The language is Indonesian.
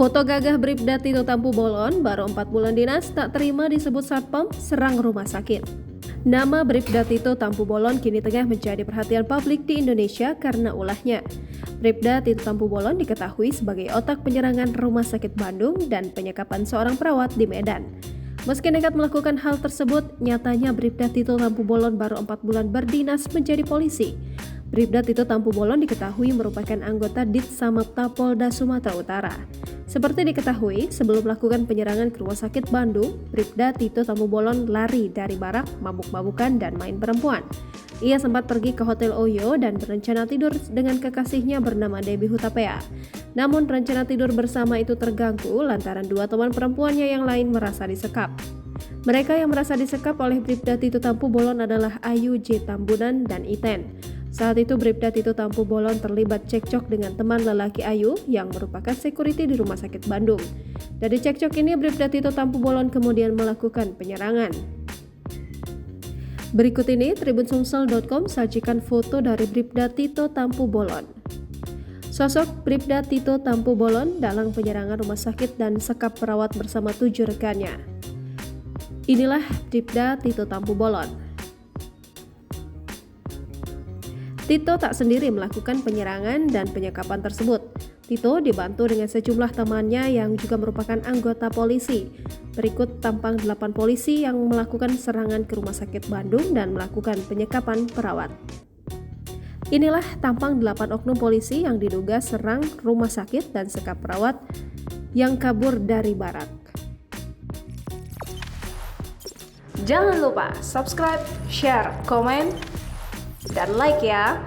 Foto gagah Bribda Tito Tampu Bolon baru 4 bulan dinas tak terima disebut Satpam serang rumah sakit. Nama Bribda Tito Tampu Bolon kini tengah menjadi perhatian publik di Indonesia karena ulahnya. Bribda Tito Tampu Bolon diketahui sebagai otak penyerangan Rumah Sakit Bandung dan penyekapan seorang perawat di Medan. Meski nekat melakukan hal tersebut, nyatanya Bribda Tito Tampu Bolon baru 4 bulan berdinas menjadi polisi. Bribda Tito Tampu Bolon diketahui merupakan anggota Ditsamapta Polda Sumatera Utara. Seperti diketahui, sebelum melakukan penyerangan ke Rumah Sakit Bandung, Bribda Tito Tampu Bolon lari dari barak, mabuk-mabukan, dan main perempuan. Ia sempat pergi ke Hotel Oyo dan berencana tidur dengan kekasihnya bernama Debbie Hutapea. Namun rencana tidur bersama itu terganggu lantaran dua teman perempuannya yang lain merasa disekap. Mereka yang merasa disekap oleh Bribda Tito Tampu Bolon adalah Ayu J. Tambunan dan Iten. Saat itu Bribda Tito Tampu Bolon terlibat cekcok dengan teman lelaki Ayu yang merupakan security di Rumah Sakit Bandung. Dari cekcok ini Bribda Tito Tampu Bolon kemudian melakukan penyerangan. Berikut ini Tribunsumsel.com sajikan foto dari Bribda Tito Tampu Bolon. Sosok Bribda Tito Tampu Bolon dalam penyerangan rumah sakit dan sekap perawat bersama 7 rekannya. Inilah Bribda Tito Tampu Bolon. Tito tak sendiri melakukan penyerangan dan penyekapan tersebut. Tito dibantu dengan sejumlah temannya yang juga merupakan anggota polisi. Berikut tampang 8 polisi yang melakukan serangan ke Rumah Sakit Bandung dan melakukan penyekapan perawat. Inilah tampang 8 oknum polisi yang diduga serang rumah sakit dan sekap perawat yang kabur dari barak. Jangan lupa subscribe, share, komen, dan like ya.